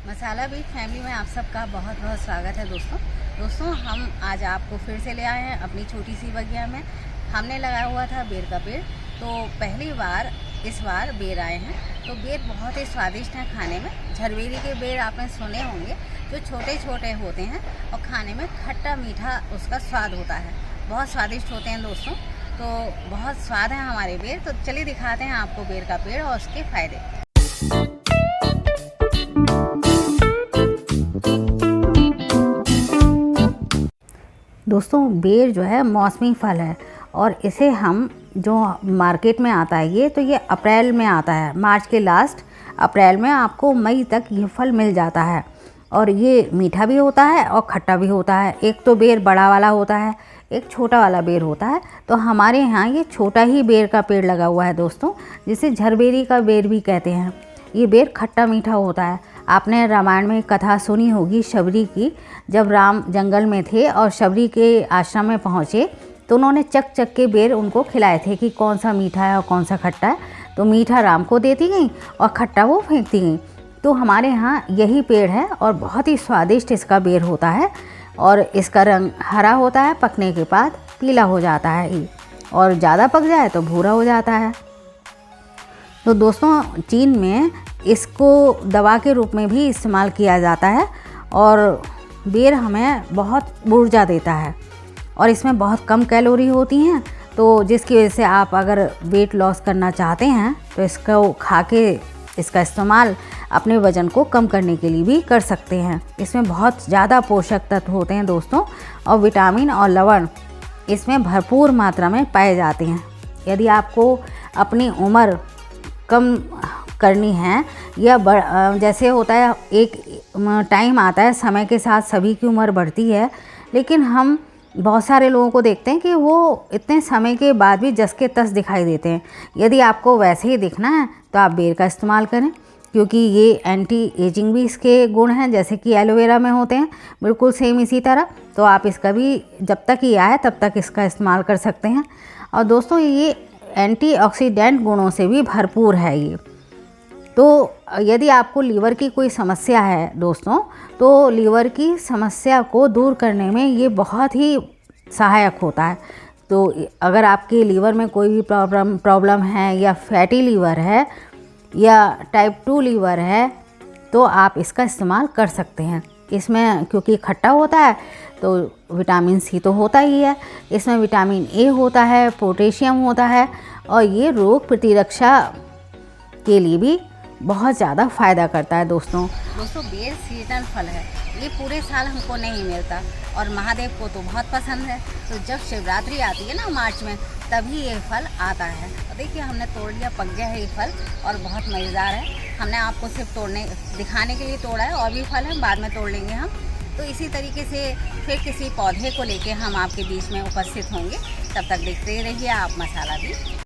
मसाला beat family में आप सबका बहुत बहुत स्वागत है दोस्तों हम आज आपको फिर से ले आए हैं अपनी छोटी सी बगिया में। हमने लगाया हुआ था बेर का पेड़, तो पहली बार इस बार बेर आए हैं। तो बेर बहुत ही स्वादिष्ट हैं खाने में। झरबेरी के बेर आपने सुने होंगे, जो छोटे छोटे होते हैं और खाने में खट्टा मीठा उसका स्वाद होता है, बहुत स्वादिष्ट होते हैं दोस्तों। तो बहुत स्वाद है हमारे बेर। तो चलिए दिखाते हैं आपको बेर का पेड़ और उसके फ़ायदे। दोस्तों बेर जो है मौसमी फल है और इसे हम जो मार्केट में आता है ये अप्रैल में आता है, मार्च के लास्ट अप्रैल में आपको मई तक ये फल मिल जाता है। और ये मीठा भी होता है और खट्टा भी होता है। एक तो बेर बड़ा वाला होता है, एक छोटा वाला बेर होता है। तो हमारे यहाँ ये छोटा ही बेर का पेड़ लगा हुआ है दोस्तों, जिसे झरबेरी का बेर भी कहते हैं। ये बेर खट्टा मीठा होता है। आपने रामायण में कथा सुनी होगी शबरी की, जब राम जंगल में थे और शबरी के आश्रम में पहुँचे तो उन्होंने चक चक के बेर उनको खिलाए थे कि कौन सा मीठा है और कौन सा खट्टा है। तो मीठा राम को देती गई और खट्टा वो फेंकती गई। तो हमारे यहाँ यही पेड़ है और बहुत ही स्वादिष्ट इसका बेर होता है। और इसका रंग हरा होता है, पकने के बाद पीला हो जाता है ये, और ज़्यादा पक जाए तो भूरा हो जाता है। तो दोस्तों चीन में इसको दवा के रूप में भी इस्तेमाल किया जाता है। और बेर हमें बहुत ऊर्जा देता है और इसमें बहुत कम कैलोरी होती हैं। तो जिसकी वजह से आप अगर वेट लॉस करना चाहते हैं तो इसको खा के इसका इस्तेमाल अपने वज़न को कम करने के लिए भी कर सकते हैं। इसमें बहुत ज़्यादा पोषक तत्व होते हैं दोस्तों, और विटामिन और लवण इसमें भरपूर मात्रा में पाए जाते हैं। यदि आपको अपनी उम्र कम करनी है या जैसे होता है, एक टाइम आता है समय के साथ सभी की उम्र बढ़ती है, लेकिन हम बहुत सारे लोगों को देखते हैं कि वो इतने समय के बाद भी जस के तस दिखाई देते हैं। यदि आपको वैसे ही दिखना है तो आप बेर का इस्तेमाल करें, क्योंकि ये एंटी एजिंग भी इसके गुण हैं, जैसे कि एलोवेरा में होते हैं, बिल्कुल सेम इसी तरह। तो आप इसका भी जब तक ये आए तब तक इसका इस्तेमाल कर सकते हैं। और दोस्तों ये एंटीऑक्सीडेंट गुणों से भी भरपूर है ये। तो यदि आपको लीवर की कोई समस्या है दोस्तों, तो लीवर की समस्या को दूर करने में ये बहुत ही सहायक होता है। तो अगर आपके लीवर में कोई भी प्रॉब्लम है, या फैटी लीवर है या टाइप 2 लीवर है, तो आप इसका इस्तेमाल कर सकते हैं। इसमें क्योंकि खट्टा होता है तो विटामिन सी तो होता ही है, इसमें विटामिन ए होता है, पोटेशियम होता है, और ये रोग प्रतिरक्षा के लिए भी बहुत ज़्यादा फ़ायदा करता है दोस्तों। बेर सीजनल फल है, ये पूरे साल हमको नहीं मिलता और महादेव को तो बहुत पसंद है। तो जब शिवरात्रि आती है ना मार्च में, तभी ये फल आता है। तो देखिए हमने तोड़ लिया, पक गया है ये फल और बहुत मज़ेदार है। हमने आपको सिर्फ दिखाने के लिए तोड़ा है, और भी फल हैं बाद में तोड़ लेंगे हम। तो इसी तरीके से फिर किसी पौधे को लेके हम आपके बीच में उपस्थित होंगे। तब तक देखते रहिए आप मसाला भी।